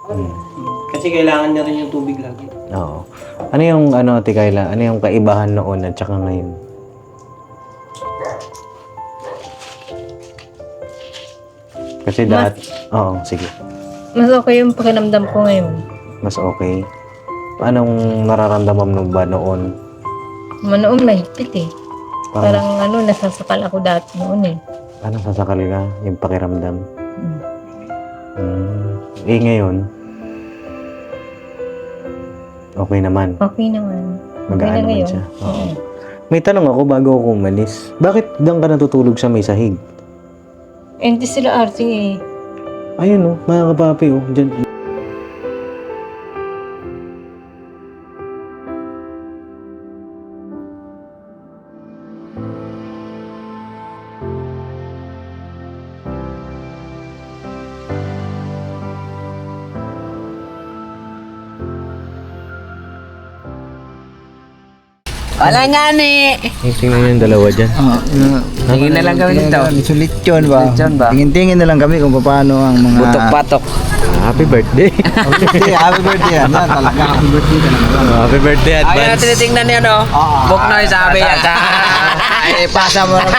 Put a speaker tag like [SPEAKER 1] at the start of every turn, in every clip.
[SPEAKER 1] Hmm.
[SPEAKER 2] Kasi kailangan niya rin yung tubig lagi.
[SPEAKER 1] Oo. Ano yung ano, Ate Kayla? Ano yung kaibahan noon at saka ngayon? Kasi dati... Oo, sige.
[SPEAKER 3] Mas okay yung pakiramdam ko ngayon.
[SPEAKER 1] Mas okay. Anong nararamdaman mo ba noon?
[SPEAKER 3] Manoong mahigpit eh. Parang nasasakal ako dati noon eh.
[SPEAKER 1] Ano sasakal ka? Yung pakiramdam?
[SPEAKER 3] Hmm.
[SPEAKER 1] Ngayon? Okay naman.
[SPEAKER 3] Okay naman.
[SPEAKER 1] Magaan
[SPEAKER 3] na
[SPEAKER 1] naman
[SPEAKER 3] ngayon.
[SPEAKER 1] siya.
[SPEAKER 3] Oo.
[SPEAKER 1] May tanong ako bago ako umalis. Bakit doon ka natutulog sa may sahig?
[SPEAKER 3] Hindi sila arting eh.
[SPEAKER 1] Ayun oh, mga kapapi oh. Diyan.
[SPEAKER 4] Wala nga ni.
[SPEAKER 1] Tingnan yung dalawa dyan.
[SPEAKER 4] Tingin na lang kami dito.
[SPEAKER 5] Sulit yun ba?
[SPEAKER 4] Sulit yun ba?
[SPEAKER 5] Tingin-tingin na lang kami kung paano ang mga...
[SPEAKER 4] Butok-patok.
[SPEAKER 1] Happy birthday.
[SPEAKER 5] Happy birthday yan. Yan talaga. Happy birthday ka naman.
[SPEAKER 1] Happy birthday
[SPEAKER 4] Ay,
[SPEAKER 1] advance.
[SPEAKER 4] tinitingnan niya, no? Book na yung sabi yan.
[SPEAKER 5] Ay, pasa mo na.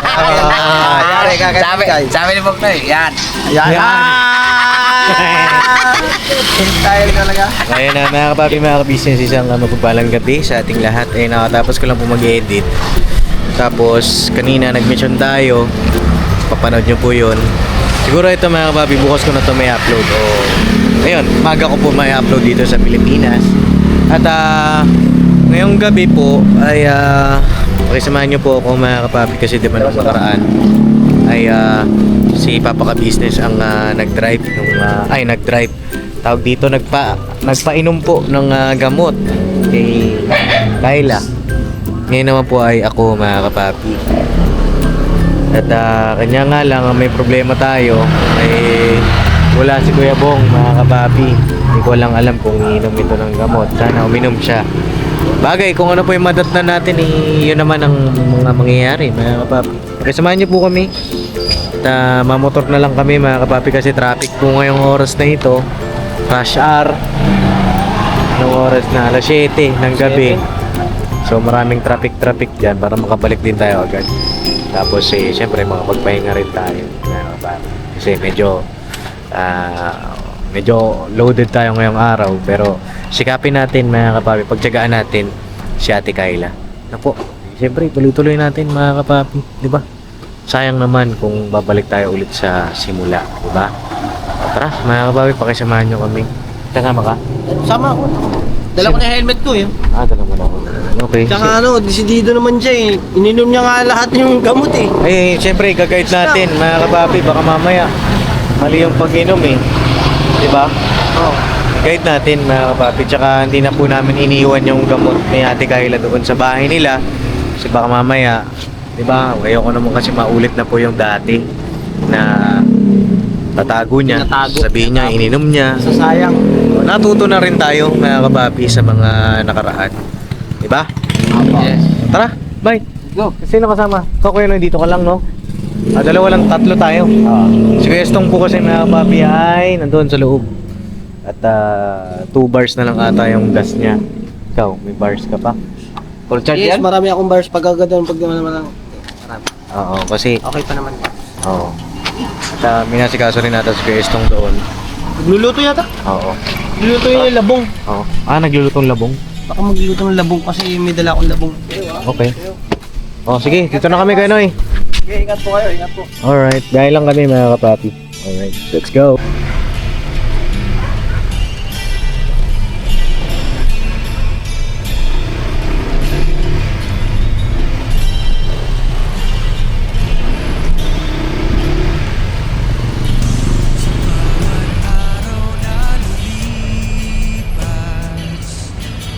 [SPEAKER 5] Yari ka
[SPEAKER 4] Sabi ni Book na yan.
[SPEAKER 5] Yan. Style talaga.
[SPEAKER 1] Ayun na mga kapapi, mga ka-business, isang mapagpalang gabi sa ating lahat. Eh, nakatapos ko lang po mag-edit. Tapos, kanina nag-mission tayo. Papanood nyo po yun. Siguro ito mga kapapi, bukas ko na ito may upload. O, ayun, maga ko po may upload dito sa Pilipinas. At ngayong gabi po ay pakisamahan nyo po ako mga kapapi kasi di ba nung nakaraan ay si Papa Ka-Business ang nag-drive nung nag-drive tawag dito nagpainom po ng gamot kay Kayla. Ngayon naman po ay ako mga kapapi. At kanya nga lang may problema tayo ay wala si Kuya Bong mga kapapi. Hindi ko lang alam kung iinom ito ng gamot. Sana uminom siya. Bagay kung ano po yung madatnan natin yun naman ang mga mangyayari mga kapapi. Pakisamahan niyo po kami. At mamotor na lang kami mga kapapi kasi traffic po ngayong oras na ito. Rush hour ng oras na alas 7 ng gabi. So maraming traffic dyan para makabalik din tayo agad. Tapos syempre makapagpahinga rin tayo mga kapapi. Kasi medyo loaded tayo ngayong araw. Pero sikapin natin mga kapapi, pagtiyagaan natin si Ate Kayla. Napo, syempre tuloy-tuloy natin mga kapapi, di ba? Sayang naman kung babalik tayo ulit sa simula, di ba? Tara, mga kapapi, pakisamahan nyo kami. Kasama ka?
[SPEAKER 2] Sama ako. Dala ko na helmet ko eh.
[SPEAKER 1] Dala mo na ako. Okay.
[SPEAKER 2] Tsaka desidido naman siya eh. Ininom niya nga lahat yung gamot eh.
[SPEAKER 1] Siyempre, gagayad natin, mga kapapi, baka mamaya mali yung pag-inom eh. Di ba?
[SPEAKER 2] Oo.
[SPEAKER 1] Guide natin mga kapapi, tsaka hindi na po namin iniiwan yung gamot ni Ate Kayla doon sa bahay nila. Kasi baka mamaya, di ba? Ayoko naman kasi maulit na po yung dati na tatago niya. Sabihin niya, ininom niya.
[SPEAKER 2] Sasayang.
[SPEAKER 1] Natuto na rin tayo mga kapapi sa mga nakaraan. Di ba?
[SPEAKER 4] Yes.
[SPEAKER 1] Tara, bye.
[SPEAKER 2] Go.
[SPEAKER 1] Sino kasama? Ikaw kuya, nandito ka lang, no? Dalawa lang, tatlo tayo. Si Kuya Estong po kasi mga kapapi ay nandoon sa loob. At 2 bars na lang ata yung gas niya. Ikaw, may bars ka pa? Full charge
[SPEAKER 2] Yes,
[SPEAKER 1] yan?
[SPEAKER 2] marami akong bars pagkagano'n pag naman lang. Marami.
[SPEAKER 1] Oo, kasi...
[SPEAKER 2] Okay pa naman.
[SPEAKER 1] Oo. At minasikaso rin natin si Kuya Estong doon.
[SPEAKER 2] Nagluluto yata?
[SPEAKER 1] Oo.
[SPEAKER 2] Nagluluto yung labong.
[SPEAKER 1] Oo. Naglulutong labong?
[SPEAKER 2] Baka magluluto ng labong kasi may dala akong labong.
[SPEAKER 1] Okay. Sige, dito na kami kayo, Noy.
[SPEAKER 2] Okay, ingat po kayo, ingat po.
[SPEAKER 1] Alright, dahil lang kami mga kapapi. Alright, let's go.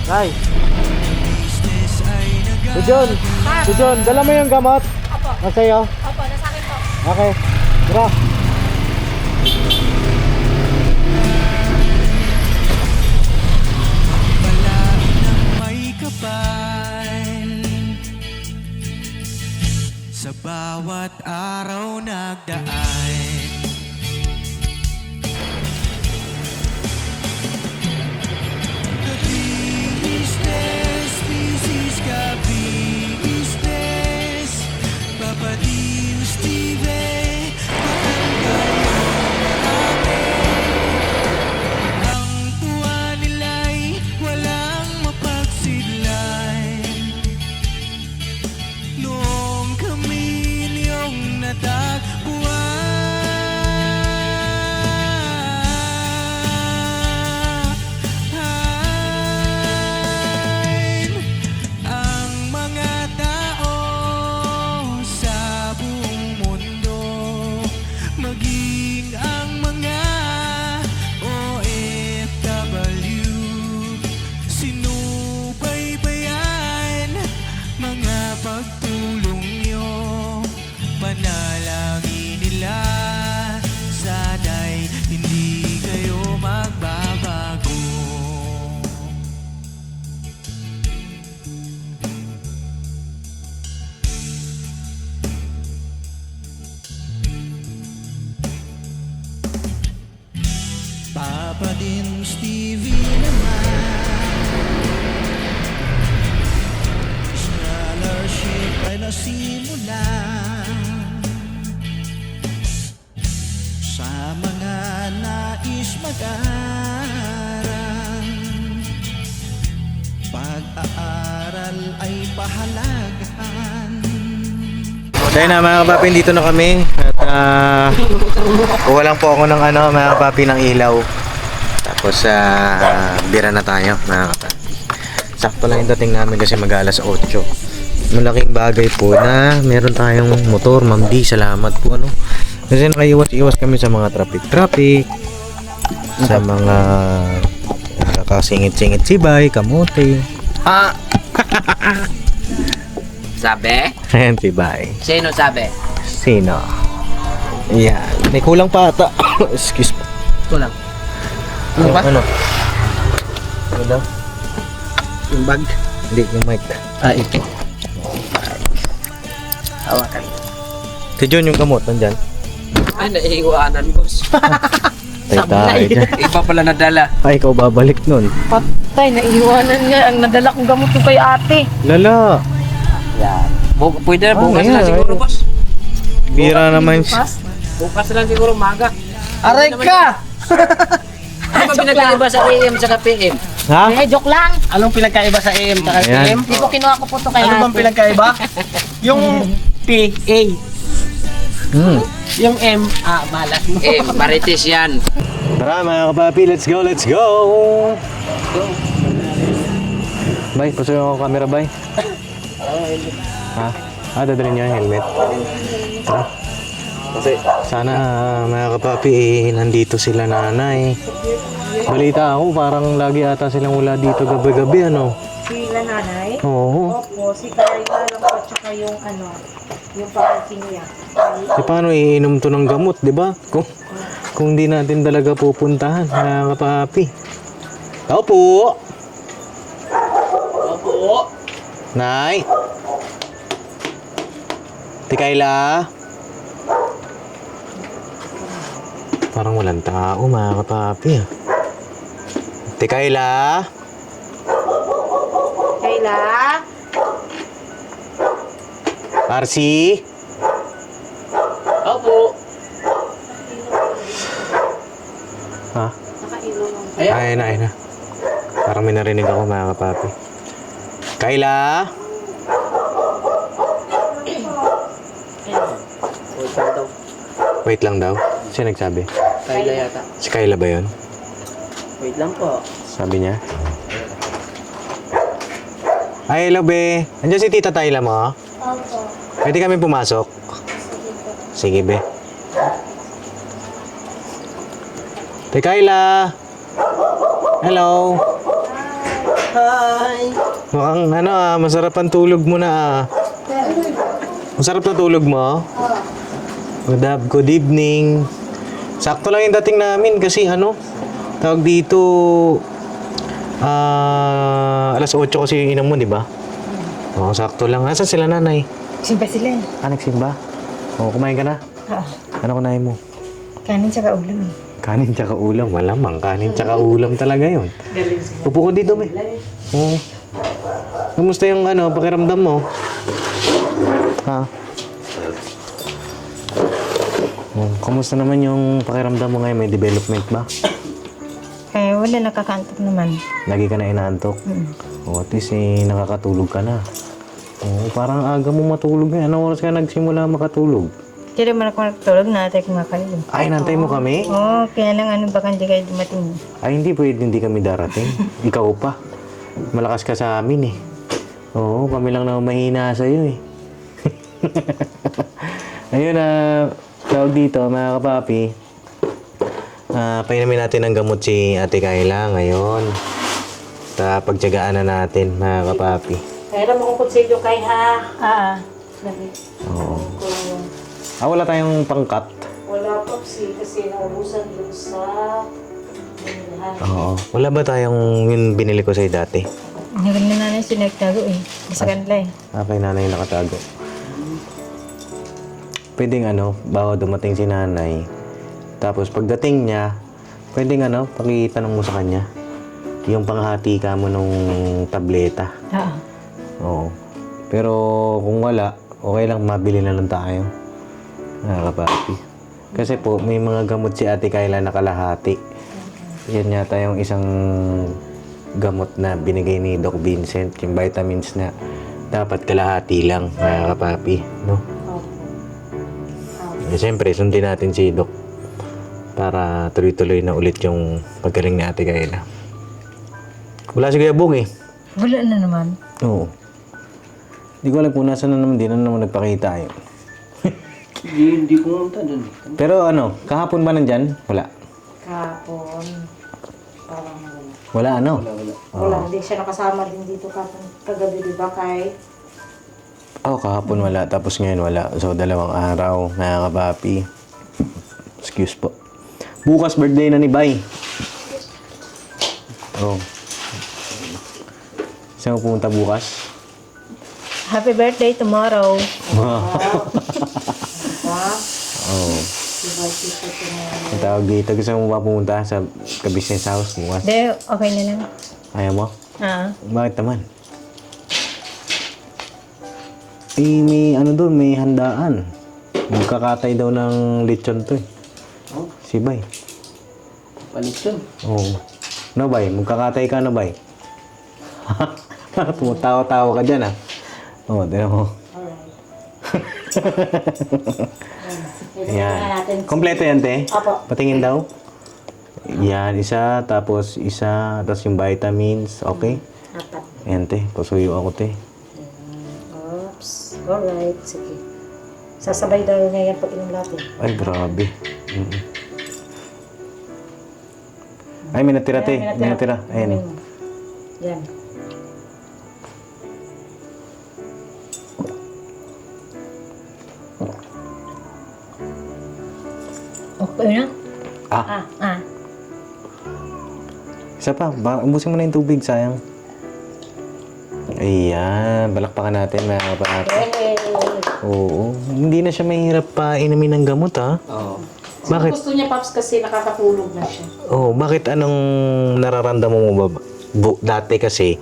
[SPEAKER 1] Nay. John, dala mo yung gamot? Opo. Nasa'yo?
[SPEAKER 3] Opo, nasa akin po.
[SPEAKER 1] Okay. Tara.
[SPEAKER 6] May kapal sa bawat araw nagdaan. Papa din Stevie naman, scholarship ay nasimulan sa mga nais mag-aral. Pag-aaral ay pahalagahan.
[SPEAKER 1] So yun na mga kapapi, dito na kami. At kuha lang po ako ng mga kapapi ng ilaw. Tapos bira na tayo mga kapapi. Sakto lang yung dating namin kasi mag-alas 8. Malaking bagay po na meron tayong motor. Ma'am D, salamat po Kasi nakaiwas-iwas kami sa mga traffic. Sa mga kasingit-singit sibay, kamote.
[SPEAKER 4] Sabi?
[SPEAKER 1] Ayan sibay.
[SPEAKER 4] Sino sabi?
[SPEAKER 1] Sino? Yan. May kulang pa ata. Excuse me.
[SPEAKER 4] Kulang.
[SPEAKER 1] Ano ba? Ano? Kulang?
[SPEAKER 2] Yung bag.
[SPEAKER 1] Hindi, yung mic.
[SPEAKER 2] Ito.
[SPEAKER 4] Hawakan.
[SPEAKER 1] Si John yung gamot, nandyan.
[SPEAKER 4] Ay, naiiwanan, boss.
[SPEAKER 1] Tay tayo dyan.
[SPEAKER 4] Iba pala nadala.
[SPEAKER 1] Ay, ikaw babalik nun.
[SPEAKER 3] Patay, naiiwanan nga. Ang nadala kong gamot ko kay ate.
[SPEAKER 1] Lala.
[SPEAKER 4] Yan. Pwede na bukas
[SPEAKER 1] ngayon,
[SPEAKER 4] na siguro,
[SPEAKER 1] ayun.
[SPEAKER 4] boss.
[SPEAKER 1] Bira naman siya.
[SPEAKER 4] Bukas na lang siguro maga.
[SPEAKER 2] Aray ka!
[SPEAKER 4] Ano ba pinagkaiba sa AM sa PM?
[SPEAKER 1] Ha?
[SPEAKER 3] Eh, joke lang.
[SPEAKER 2] Anong pinagkaiba sa AM at
[SPEAKER 1] Ayan.
[SPEAKER 2] PM?
[SPEAKER 3] Hindi ko kinuha ko po to kay
[SPEAKER 2] Ano bang
[SPEAKER 3] ate.
[SPEAKER 2] pinagkaiba? Yung P, A. Yung M, balas mo.
[SPEAKER 4] Marites yan.
[SPEAKER 1] Tara mga kapapi, let's go, let's go! Bay, pasuyo ako camera, bay. Ha? Dadalhin niyo yung helmet. Tara. Sana mga kapapi, nandito sila nanay. Balita ako, parang lagi ata silang wala dito gabi-gabi,
[SPEAKER 3] Sila nanay?
[SPEAKER 1] Oo.
[SPEAKER 3] Opo, si Carla lang po, tsaka yung yung pamangkin niya.
[SPEAKER 1] Paano iinom to ng gamot, di ba? Kung di natin talaga pupuntahan, mga kapapi. Opo!
[SPEAKER 4] Opo.
[SPEAKER 1] Nay! Tikayla! Parang walang tao, mga kapapi. Tikayla!
[SPEAKER 3] Kayla?
[SPEAKER 1] Arsi!
[SPEAKER 4] Opo.
[SPEAKER 1] Ha? Ayun na. Parang may narinig ako, mga kapapi. Kayla! Wait lang daw. Sino nagsabi?
[SPEAKER 2] Kayla yata.
[SPEAKER 1] Si Kayla ba yun?
[SPEAKER 2] Wait lang po.
[SPEAKER 1] Sabi niya. Ay, hello, be. Andiyan si Tita Tayla mo?
[SPEAKER 3] Opo.
[SPEAKER 1] Pwede kami pumasok? Sige, be. Tita Kayla! Hello!
[SPEAKER 2] Hi!
[SPEAKER 1] Mukhang masarap ang tulog mo na Masarap na tulog mo? Good evening. Sakto lang yung dating namin kasi tawag dito, alas 8 kasi yung inam mo, di ba? Oo, sakto lang. Nasaan sila nanay?
[SPEAKER 3] Simpa sila eh.
[SPEAKER 1] Nagsimba? Oo, kumain ka na? Ano kunain mo?
[SPEAKER 3] Kanin tsaka ulam eh.
[SPEAKER 1] Kanin tsaka ulam. Malamang kanin tsaka ulam talaga yun. Upo ko dito, be. Oo. Kamusta yung pakiramdam mo? Ha? Kamusta naman yung pakiramdam mo ngayon? May development ba?
[SPEAKER 3] Wala, nakakantok naman.
[SPEAKER 1] Lagi ka na inaantok? O, at least nakakatulog ka na. Oo, parang aga mo matulog ngayon. Anong oras ka nagsimula makatulog?
[SPEAKER 3] Kaya man ako natulog, naatay ko nga kayo.
[SPEAKER 1] Ay, nantay mo kami?
[SPEAKER 3] Oo, kaya lang baka hindi kayo dumating.
[SPEAKER 1] Ay, hindi pwede, hindi kami darating. Ikaw pa. Malakas ka sa amin eh. Oo, kami lang na mahina sa'yo eh. Ayun tawag dito mga kapapi. Painamin natin ng gamot si Ate Kayla ngayon. Pagtyagaan na natin mga kapapi.
[SPEAKER 3] Kaya mo kung konselyo kay ha.
[SPEAKER 1] Oo. Wala tayong pangkat.
[SPEAKER 3] Wala po kasi naubusan dun sa...
[SPEAKER 1] Oo. Wala ba tayong yung binili ko sa'yo dati?
[SPEAKER 3] Hanggang na nanay sinagtago eh. Sa kanila eh.
[SPEAKER 1] Kay nanay nakatago. Pwedeng bawa dumating si nanay. Tapos pagdating niya, Pwede nga, no? Pakitanong mo sa kanya. Yung panghati ka mo nung tableta.
[SPEAKER 3] Oo.
[SPEAKER 1] Oo. Pero kung wala, okay lang, mabili na lang tayo. Papi. Kasi po, may mga gamot si Ate Kayla na kalahati. Yan yata yung isang gamot na binigay ni Doc Vincent, yung vitamins na dapat kalahati lang, mga kapapi, no? Eh, siyempre, sundin natin si Doc para tuloy-tuloy na ulit yung paggaling ni Ate Kayla. Wala si Kuya Bong eh.
[SPEAKER 3] Wala na naman.
[SPEAKER 1] Oo. Hindi ko alam kung nasa na naman, di na naman nagpakita yun.
[SPEAKER 2] Hindi pumunta doon.
[SPEAKER 1] Pero ano, kahapon ba nandyan? Wala.
[SPEAKER 7] Kahapon, parang wala.
[SPEAKER 1] Wala ano?
[SPEAKER 7] Wala, hindi siya nakasama din dito kagabi, di ba? Kay
[SPEAKER 1] Kahapon wala, tapos ngayon wala. So, 2 araw, mga kapapi. Excuse po. Bukas birthday na ni Bay. Oh. Saan mo pumunta bukas?
[SPEAKER 3] Happy birthday tomorrow.
[SPEAKER 1] Oh. Ang tawag dito, gusto mo ba pumunta sa ka-business house bukas?
[SPEAKER 3] Hindi, okay na lang.
[SPEAKER 1] Ayaw mo? Bakit naman? Eh, may ano doon, may handaan. Magkakatay daw ng lechon to eh.
[SPEAKER 2] Oh,
[SPEAKER 1] Si Bay.
[SPEAKER 2] palit yun.
[SPEAKER 1] Oo. No, Bay? Magkakatay ka na, Bay? Tumutawa-tawa ka dyan, ah. Oo, tinan mo. Yan. Kompleto yan, te?
[SPEAKER 7] Apo.
[SPEAKER 1] Patingin daw. Yan, isa, tapos yung vitamins. Okay?
[SPEAKER 7] apat.
[SPEAKER 1] Yan, te. Pasuyo ako, te.
[SPEAKER 7] Oops. Alright, sige. Sasabay daw niya yan pag inom natin.
[SPEAKER 1] Ay, grabe. Ay, may natira, te. May natira. Ayan.
[SPEAKER 7] Yan.
[SPEAKER 3] Okay na?
[SPEAKER 1] Ah,
[SPEAKER 3] Ah.
[SPEAKER 1] isa pa. Ubusin mo na yung tubig, sayang. Ayan. Balakpakan natin, mga kapatid. Oo. Hindi na siya mahirap pa inumin ng gamot, ha?
[SPEAKER 2] Oo.
[SPEAKER 1] Bakit?
[SPEAKER 7] Gusto niya, Paps, kasi nakakatulog na siya.
[SPEAKER 1] Oh, bakit anong nararamdaman mo ba? Dati kasi,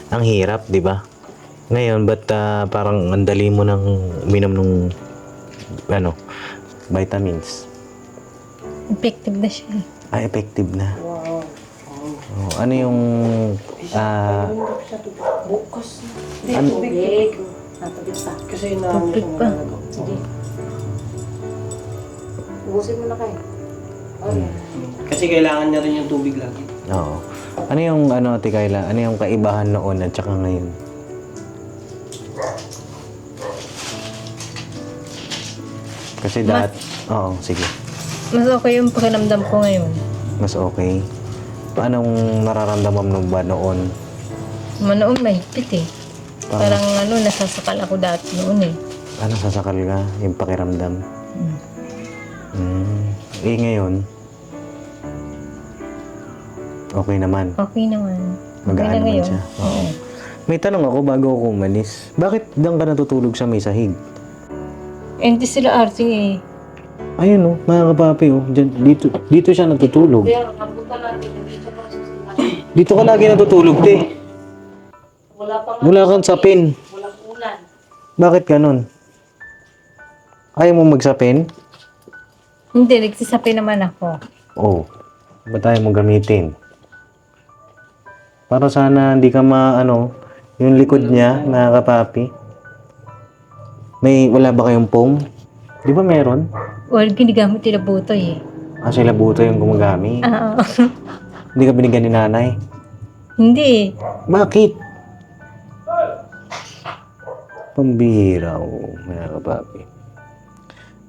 [SPEAKER 1] ang hirap, di ba? Ngayon, ba't parang ang dali mo nang uminom ng vitamins?
[SPEAKER 3] Effective na siya.
[SPEAKER 1] Effective na.
[SPEAKER 7] Wow.
[SPEAKER 1] Oh, ano yung...
[SPEAKER 7] Bukas. Hindi, tubig. Natubig pa.
[SPEAKER 2] Kasi naano
[SPEAKER 3] Tubig
[SPEAKER 2] siya
[SPEAKER 3] pa.
[SPEAKER 2] nalagaw.
[SPEAKER 7] Sige. Ubusin mo na kayo. Okay.
[SPEAKER 2] Kasi kailangan niya rin yung tubig lagi.
[SPEAKER 1] Oo. Ano yung, Ate Kayla? Ano yung kaibahan noon at saka ngayon? Kasi Oo, sige.
[SPEAKER 3] Mas okay yung pakiramdam ko ngayon.
[SPEAKER 1] Mas okay. Paanong nararamdaman mo ba noon?
[SPEAKER 3] Manoon mahigpit eh. Parang nasasakal ako dati noon eh.
[SPEAKER 1] Ano sasakal ka? Yung pakiramdam? Eh, ngayon? Okay naman.
[SPEAKER 3] Okay naman.
[SPEAKER 1] Magaan
[SPEAKER 3] na
[SPEAKER 1] naman
[SPEAKER 3] ngayon.
[SPEAKER 1] siya.
[SPEAKER 3] Oo.
[SPEAKER 1] May tanong ako bago ako umalis. Bakit diyan ka natutulog sa may sahig?
[SPEAKER 3] Eh, hindi sila arting eh.
[SPEAKER 1] Ayun oh, mga kapapi oh. Dito siya natutulog.
[SPEAKER 7] Kaya, nabutan natin. Dito pa sa
[SPEAKER 1] Dito ka lagi natutulog, te.
[SPEAKER 7] Wala pa nga.
[SPEAKER 1] Wala kang sapin.
[SPEAKER 7] Walang ulan.
[SPEAKER 1] Bakit ganun? Ayaw mo magsapin?
[SPEAKER 3] Hindi, nagsisapi naman ako.
[SPEAKER 1] Oh. Ba't tayo mo gamitin? Para sana hindi ka yung likod niya, mga kapapi. Wala ba kayong foam? Di ba meron?
[SPEAKER 3] Well, ginigamit nila butoy eh.
[SPEAKER 1] Sila buto yung gumagamit.
[SPEAKER 3] Oo.
[SPEAKER 1] Hindi ka binigyan ni nanay.
[SPEAKER 3] Hindi.
[SPEAKER 1] Bakit? Pambihira, mga kapapi.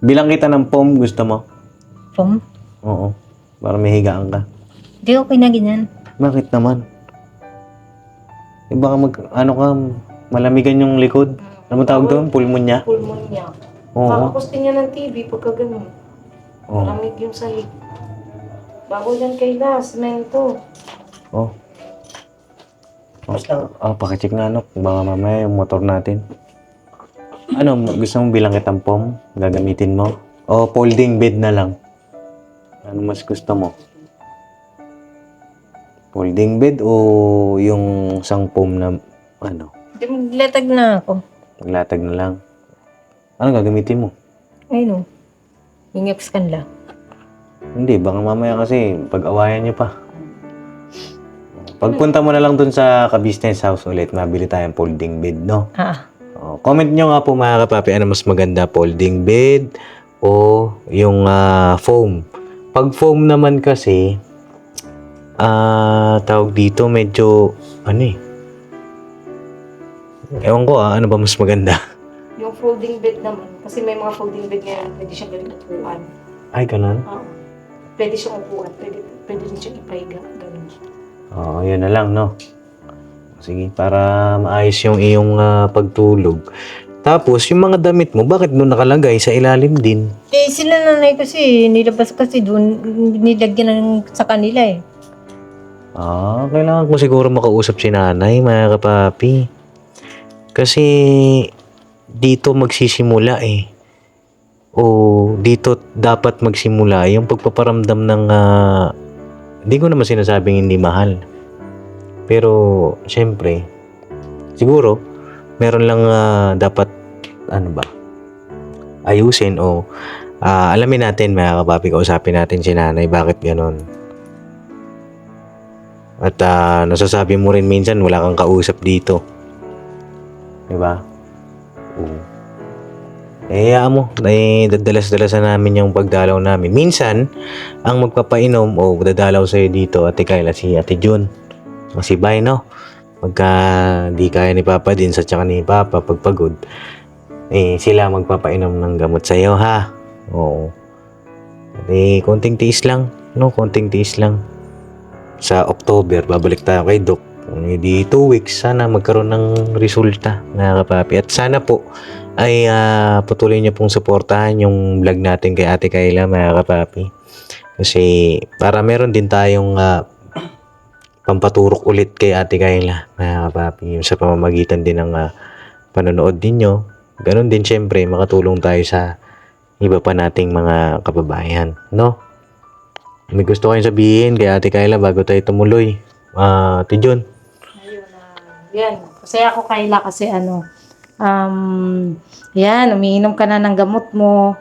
[SPEAKER 1] Bilang kita ng foam, gusto mo?
[SPEAKER 3] Pom?
[SPEAKER 1] Oo. Para may higaan ka.
[SPEAKER 3] Hindi okay na ganyan.
[SPEAKER 1] Bakit naman? Baka malamigan yung likod. Ano mo tawag doon? Pulmonya?
[SPEAKER 7] Pulmonya.
[SPEAKER 1] Oo.
[SPEAKER 7] Kakakustin niya ng TV pagka ganun.
[SPEAKER 1] Oo.
[SPEAKER 7] Malamig yung sahig. Bago yan kay semento.
[SPEAKER 1] Oh. Pakicheck na baka mamaya yung motor natin. Gusto mong bilang kitang foam? Gagamitin mo? O folding bed na lang? Ano mas gusto mo? Folding bed o yung isang foam na ano,
[SPEAKER 3] Hindi, maglatag na ako.
[SPEAKER 1] maglatag na lang? Ano gagamitin mo?
[SPEAKER 3] Ayun o. Yung X-Can lang.
[SPEAKER 1] Hindi, baka mamaya kasi pag-awayan niyo pa. Pagpunta mo na lang dun sa ka-business house ulit, mabili tayong folding bed, no? Comment nyo nga po mga kapapi, ano mas maganda, folding bed o yung foam. Pag foam naman kasi, tawag dito medyo, ano eh. Ewan ko ano ba mas maganda?
[SPEAKER 7] Yung folding bed naman, kasi may mga folding bed ngayon, pwede siya gawing upuan.
[SPEAKER 1] Ay, ganun?
[SPEAKER 7] Oo. Pwede siyang upuan, pwede rin siyang ipahiga. Ganun.
[SPEAKER 1] Oo, yun na lang, no? Sige, para maayos yung iyong pagtulog. Tapos, yung mga damit mo, bakit mo nakalagay sa ilalim din?
[SPEAKER 3] Eh, sila nanay kasi, nilabas kasi doon, nilagyan ng sa kanila eh.
[SPEAKER 1] Kailangan ko siguro makausap si nanay, mga kapapi. Kasi, dito magsisimula eh. O dito dapat magsimula yung pagpaparamdam ng hindi ko naman sinasabing hindi mahal. Pero, syempre, siguro, meron lang dapat, ayusin o alamin natin, mga kapapi, kausapin natin si nanay, bakit ganon. At nasasabi mo rin minsan, wala kang kausap dito. Diba? Mo, dadalas-dalasan namin yung pagdalaw namin. Minsan, ang magpapainom o dadalaw sa'yo dito, Ate Kayla, si Ate Jun, o si Bay, no? Pagka di kaya ni Papa din sa tsaka ni Papa, pagpagod, sila magpapainom ng gamot sa'yo, ha? Oo. Konting tiis lang, no? Konting tiis lang. Sa October, babalik tayo kay Doc. Di 2 weeks, sana magkaroon ng resulta, mga kapapi. At sana po, ay patuloy niyo pong suportahan yung vlog natin kay Ate Kayla, mga kapapi. Kasi para meron din tayong pampaturok ulit kay Ate Kayla, mga kapapi. Yung sa pamamagitan din ng panonood ninyo. Ganon din syempre, makatulong tayo sa iba pa nating mga kababayan, no? May gusto kayong sabihin kay Ate Kayla bago tayo tumuloy? Ate Jun.
[SPEAKER 7] Yan. Masaya ako Kayla kasi yan, umiinom ka na ng gamot mo.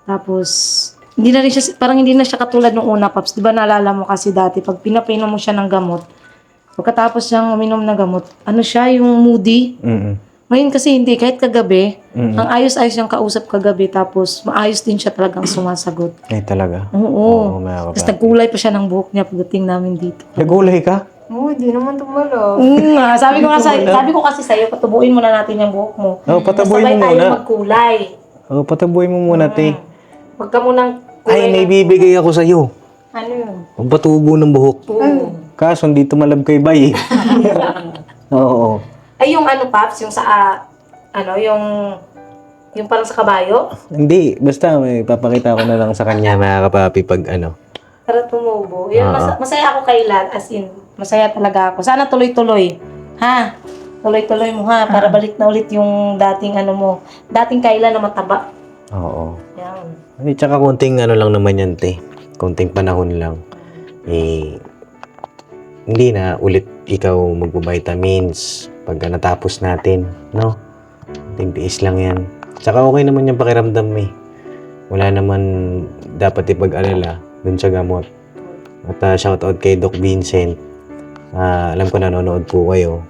[SPEAKER 7] Tapos, hindi na rin siya, parang hindi na siya katulad nung una, Paps. Di ba naalala mo kasi dati, pag pinapainom mo siya ng gamot, pagkatapos siyang uminom ng gamot, siya, yung moody. Ngayon kasi hindi, kahit kagabi, ang ayos-ayos niyang kausap kagabi, tapos maayos din siya talagang sumasagot.
[SPEAKER 1] Talaga?
[SPEAKER 7] Oo.
[SPEAKER 1] Mga
[SPEAKER 7] Tapos
[SPEAKER 1] kapapi.
[SPEAKER 7] nagkulay pa siya ng buhok niya pagdating namin dito.
[SPEAKER 1] Nagulay ka?
[SPEAKER 3] Oo, hindi naman tumalo.
[SPEAKER 7] Sabi ko kasi sa'yo, patubuin muna natin yung buhok mo.
[SPEAKER 1] Patabuhin mo
[SPEAKER 7] Sabay tayo
[SPEAKER 1] muna.
[SPEAKER 7] magkulay.
[SPEAKER 1] Patabuhin mo muna, te.
[SPEAKER 7] Huwag ka munang
[SPEAKER 1] Ay, may bibigay ako sa'yo.
[SPEAKER 3] Ano yun?
[SPEAKER 1] Ang patubo ng buhok. Kaso, hindi tumalab kay Bay. Oo.
[SPEAKER 7] Ay, yung Paps, yung sa, yung parang sa kabayo,
[SPEAKER 1] Hindi, basta may papakita ko na lang sa kanya, mga kapapi, pag
[SPEAKER 7] para tumubo. Yun, masaya ako Kayla, as in, masaya talaga ako. Sana tuloy-tuloy, ha? Tuloy-tuloy mo, ha? Para balik na ulit yung dating dating Kayla na mataba.
[SPEAKER 1] Oo.
[SPEAKER 7] Yan.
[SPEAKER 1] Ay, tsaka konting lang naman yan, te. Konting panahon lang. Hindi na ulit ikaw magbo-vitamins pagka natapos natin, no? Konting tiis lang yan. Tsaka okay naman yung pakiramdam, Wala naman dapat ipag-alala dun sa gamot. At shoutout kay Doc Vincent. Alam ko nanonood po kayo.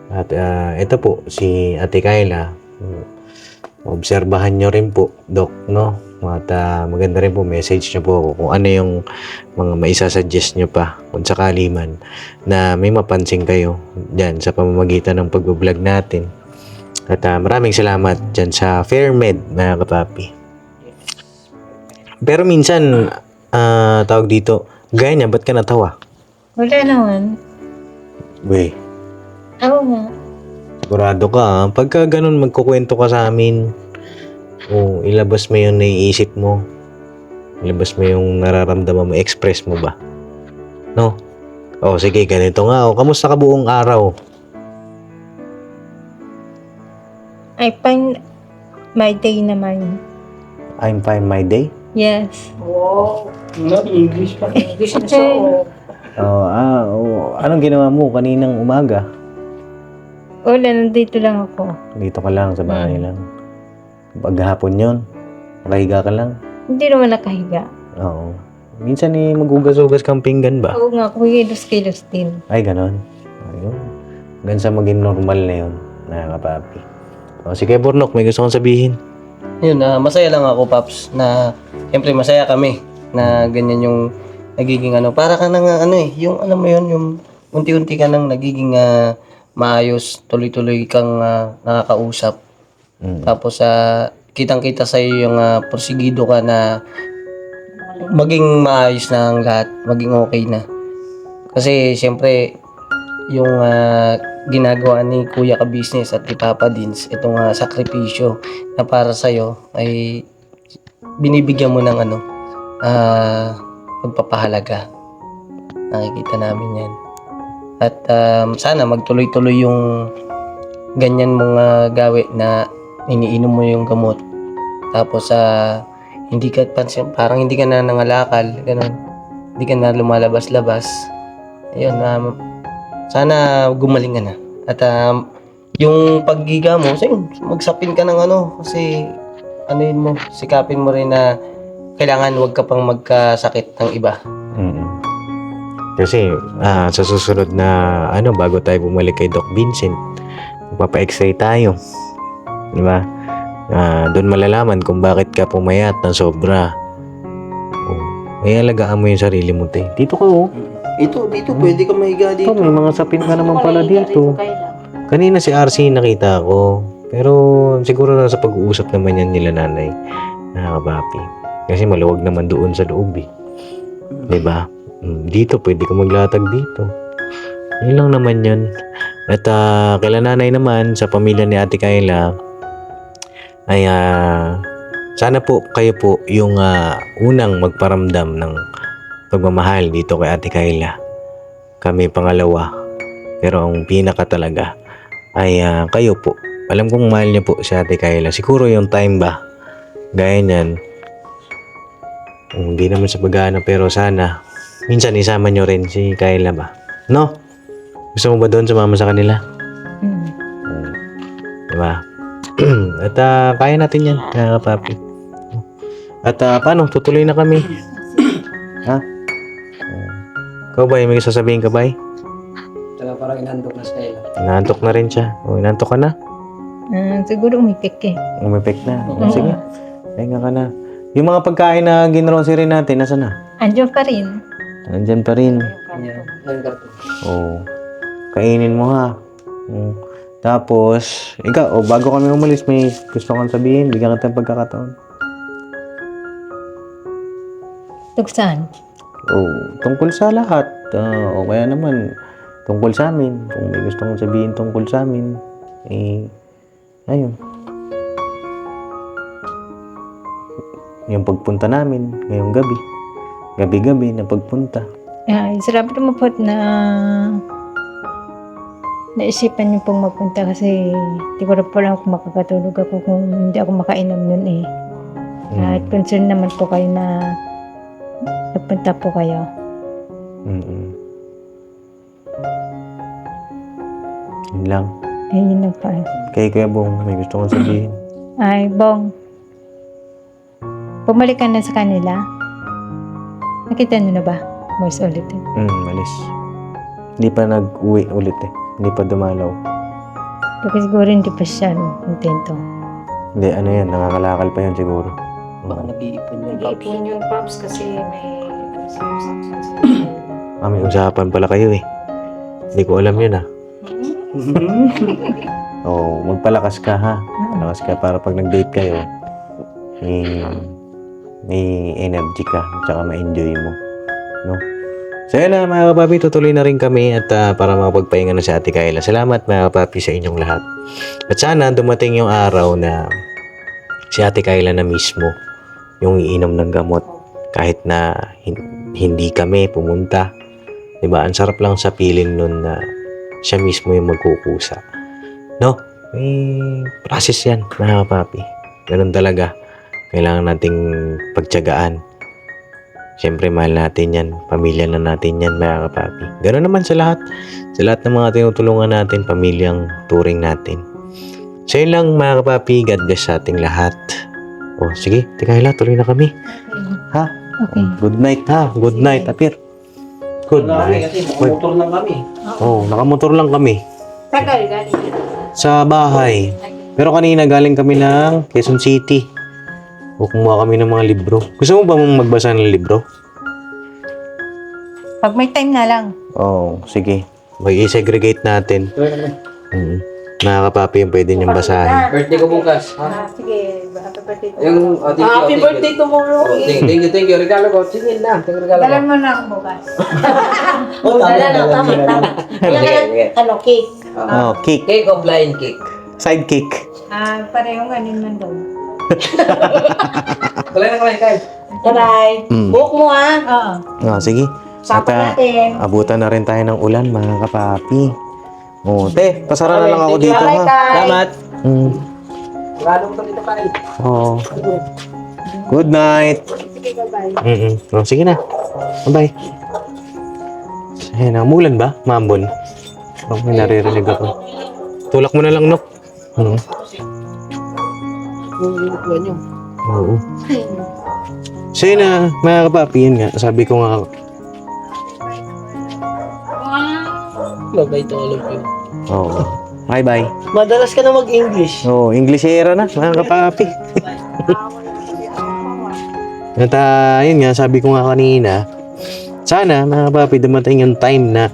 [SPEAKER 1] At ito po, si Ate Kayla. Obserbahan nyo rin po, Doc, no? At maganda rin po, message nyo po ako kung ano yung mga maisasuggest nyo pa kung sakali man na may mapansin kayo dyan sa pamamagitan ng pag-vlog natin. At maraming salamat dyan sa FairMed, mga kapapi. Pero minsan, tawag dito, gaya niya, ba't ka natawa?
[SPEAKER 3] Wala naman.
[SPEAKER 1] Weh,
[SPEAKER 3] Ako nga.
[SPEAKER 1] sigurado ka, pagka ganun magkukwento ka sa amin, ilabas mo yung naiisip mo, ilabas mo yung nararamdaman mo, express mo ba? No? Sige, ganito nga. Kamusta ka buong araw?
[SPEAKER 3] I find my day naman.
[SPEAKER 1] I'm fine my day?
[SPEAKER 3] Yes.
[SPEAKER 7] Wow.
[SPEAKER 2] English pa.
[SPEAKER 7] English na siya,
[SPEAKER 1] anong ginawa mo kaninang umaga?
[SPEAKER 3] Wala, nandito lang ako.
[SPEAKER 1] Dito ka lang, sa bahay lang. Paghapon yun, nakahiga ka lang.
[SPEAKER 3] Hindi naman nakahiga.
[SPEAKER 1] Oo. Minsan magugas-ugas kang pinggan ba?
[SPEAKER 3] Oo nga, kilos-kilos din.
[SPEAKER 1] Ay, ganon. Ayun. Hanggang sa maging normal na yun, mga kapapi. O, sige, Bornok, may gusto kong sabihin.
[SPEAKER 2] Yun, masaya lang ako, Paps, na siyempre masaya kami na ganyan yung nagiging para ka nang yung alam mo yun, yung unti-unti ka nang nagiging maayos, tuloy-tuloy kang nakakausap. Tapos kitang-kita sa iyo yung porsigido ka na maging maayos na ang lahat, maging okay na. Kasi siyempre yung ginagawa ni Kuya Ka Business at ni Papa Dins, itong sakripisyo na para sa iyo ay binibigyan mo ng pagpapahalaga. Nakikita namin yan. At sana magtuloy-tuloy yung ganyan mong gawi na iniinom mo yung gamot. Tapos hindi ka pansin, parang hindi ka na nangalakal, ganun. Hindi ka na lumalabas-labas. Ayun, sana gumaling ka na. At yung paggiga mo, magsapin ka ng kasi yun mo, sikapin mo rin na kailangan wag ka pang magkasakit ng iba.
[SPEAKER 1] Kasi sa susunod na bago tayo bumalik kay Doc Vincent, magpapa-x-ray tayo. Di ba? Doon malalaman kung bakit ka pumayat ng sobra. Ay, alagaan mo yung sarili mo, te. Dito ka,
[SPEAKER 2] Dito, pwede ka mahiga dito.
[SPEAKER 1] Ito, may mga sapin ka naman pala dito. Kanina si RC nakita ko. Pero siguro na sa pag-uusap naman yan nila nanay. Nakakabapi. Kasi maluwag naman doon sa loob, eh. Diba? Dito, pwede ka maglatag dito. Yun lang naman yun. At kaila nanay naman, sa pamilya ni Ate Kayla, ay sana po kayo po yung unang magparamdam ng pagmamahal dito kay Ate Kayla. Kami pangalawa. Pero ang pinaka talaga ay kayo po. Alam kong mahal niyo po si Ate Kayla. Siguro yung time ba, gaya niyan, hindi naman sa pag-ano, pero sana minsan isama niyo rin si Kayla ba? No? Gusto mo ba doon sumama sa kanila? Diba? At kaya natin yan, mga kapapi. At paano? Tutuloy na kami. Ha? Ikaw ba? May sasabihin ka ba?
[SPEAKER 4] Parang inandok na sa kailan.
[SPEAKER 1] Inantok na rin siya. Inantok ka na?
[SPEAKER 3] Siguro umipik eh.
[SPEAKER 1] Umipik na. Sige. Pahinga ka na. Yung mga pagkain na ginrocery natin, nasa na?
[SPEAKER 3] Andiyan pa rin.
[SPEAKER 1] Nandyan pa rin. Oo. Kainin mo ha. Tapos, ikaw, bago kami umalis, may gusto kang sabihin, bigyan kita ng pagkakataon.
[SPEAKER 3] Tuksan.
[SPEAKER 1] Tungkol sa lahat. O kaya naman, tungkol sa amin. Kung may gusto kong sabihin tungkol sa amin, ayun. Yung pagpunta namin ngayong gabi. Gabi-gabi na pagpunta.
[SPEAKER 3] Sarap naman po na naisipan niyo pong magpunta kasi siguro po lang ako makakatulog ako kung hindi ako makainom nun eh. At concern naman po kayo na nagpunta po kayo.
[SPEAKER 1] Yun lang.
[SPEAKER 3] Yun lang pa.
[SPEAKER 1] Kay Kuya Bong, may gusto kong sabihin.
[SPEAKER 3] Ay, Bong. Bumalik ka na sa kanila. Nakita niyo na ba? Mas ulit eh.
[SPEAKER 1] Malis. Hindi pa nag-uwi ulit eh. Hindi pa dumalaw.
[SPEAKER 3] Kasi siguro hindi pa siya kontento.
[SPEAKER 1] Hindi, yan, nangakalakal pa yun siguro.
[SPEAKER 2] Baka nag-iipon yung Paps.
[SPEAKER 7] Nag-iipon yung Pops kasi may
[SPEAKER 1] May usapan pala kayo eh. Hindi ko alam yun magpalakas ka ha. Palakas ka para pag nag-date kayo, may energy ka, tsaka ma-enjoy mo. No? So yun na mga kapapi, tutuloy na rin kami at para makapagpahinga na si Ate Kayla. Salamat mga kapapi sa inyong lahat. At sana dumating yung araw na si Ate Kayla na mismo yung iinom ng gamot kahit na hindi kami pumunta. Diba? Ang sarap lang sa feeling nun na siya mismo yung magkukusa. No? May process yan mga kapapi. Ganun talaga. Kailangan nating pagtiyagaan. Siyempre, mahal natin yan. Pamilya na natin yan, mga kapapi. Ganoon naman sa lahat. Sa lahat ng mga tinutulungan natin, pamilyang turing natin. So yun lang, mga kapapi. God bless sa ating lahat. O, sige. Teka, Hila. Tuloy na kami. Ha?
[SPEAKER 3] Okay.
[SPEAKER 1] Good night, ha? Good night, Apir. Good night.
[SPEAKER 2] Kasi motor lang kami.
[SPEAKER 1] Oh, nakamotor lang kami.
[SPEAKER 3] Tagal, galing.
[SPEAKER 1] Sa bahay. Pero kanina galing kami ng Quezon City. O kumuha kami ng mga libro. Gusto mo ba mong magbasa ng libro?
[SPEAKER 3] Pag may time na lang.
[SPEAKER 1] Oo, sige. Mag-i-segregate natin. Mga kapapi yung pwede niyang basahin.
[SPEAKER 2] Birthday ko bukas.
[SPEAKER 3] Sige, happy birthday to.
[SPEAKER 2] Yung, happy birthday tomorrow. Thank you. Regalo ko. Sige na. Regalo ko.
[SPEAKER 3] Dalan mo na ako bukas.
[SPEAKER 2] Tama.
[SPEAKER 3] Ano, cake?
[SPEAKER 1] Oh, cake.
[SPEAKER 2] Cake o blind cake?
[SPEAKER 1] Side cake.
[SPEAKER 3] Parehong ganin man daw.
[SPEAKER 2] Kulay na kayo.
[SPEAKER 3] Bye-bye.
[SPEAKER 7] Buhok mo ha.
[SPEAKER 3] Oo.
[SPEAKER 1] Oh, sige.
[SPEAKER 3] Usapan natin.
[SPEAKER 1] Abutan na rin tayo ng ulan, mga kapapi. Oh, te, pasara na lang ako dito, ha?
[SPEAKER 2] Salamat. Regalo ko dito kayo.
[SPEAKER 1] Oh. Good night.
[SPEAKER 3] Sige, bye-bye.
[SPEAKER 1] Oh, sige na. Bye-bye. Ayan, umulan ba? Mambon. Oh, may naririnig ako. Tulak mo na lang, Nok. Oo. So yun na, mga kapapi, yun nga. Sabi ko nga,
[SPEAKER 2] Bye to all of you.
[SPEAKER 1] oo. Bye-bye.
[SPEAKER 2] Madalas ka na mag-English.
[SPEAKER 1] Oh, Englishera na, mga kapapi. At yun nga, sabi ko nga kanina, sana, mga kapapi, dumating yung time na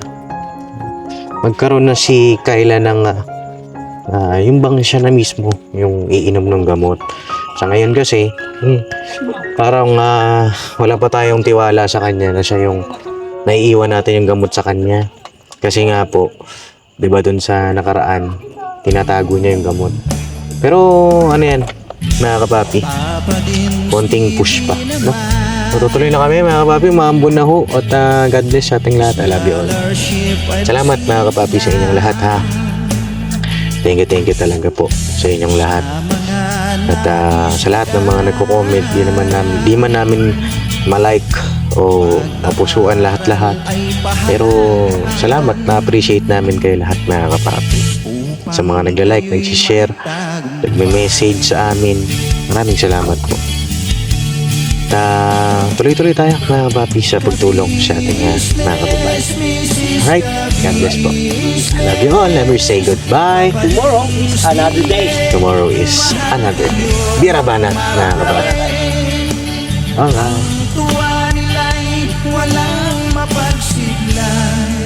[SPEAKER 1] magkaroon na si Kyla ng yung bang siya na mismo, yung iinom ng gamot. Sa ngayon kasi, parang wala pa tayong tiwala sa kanya na siya yung naiiwan natin yung gamot sa kanya. Kasi nga po, 'di ba dun sa nakaraan, tinatago niya yung gamot. Pero ano yan, mga kapapi, konting push pa, no? Tutuloy na kami, mga kapapi, maambon na ho. At God bless sa ating lahat. I love you all. Salamat, mga kapapi, sa inyong lahat, ha. Thank you talaga po sa inyong lahat. At sa lahat ng mga nagko-comment, di man namin malike o mapusuan lahat-lahat. Pero salamat, na-appreciate namin kayo lahat, mga kapapi. Sa mga nagla-like, nag-share, nagme-message sa amin. Maraming salamat po. Tuloy-tuloy tayo, mga kapapi, sa pagtulong sa ating mga kababayan. Alright, God bless po. I love you all. Never say goodbye.
[SPEAKER 2] Tomorrow is another day.
[SPEAKER 1] Tomorrow is another day. Birabanat, mga kababayan. Alright.
[SPEAKER 6] Tuwa nila'y walang mapagsiglay.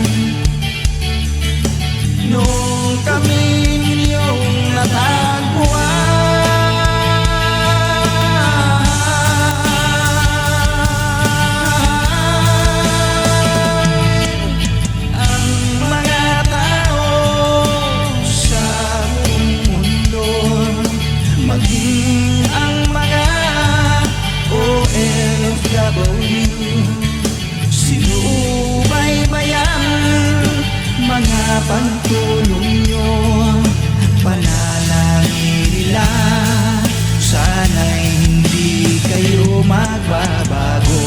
[SPEAKER 6] Nung kami ninyong natagpuan, ang mga tao sa mundo, maging ang mga OFW, sinubaybayan mga pagtulong nyo, panalangin nila, sana'y hindi kayo magbabago.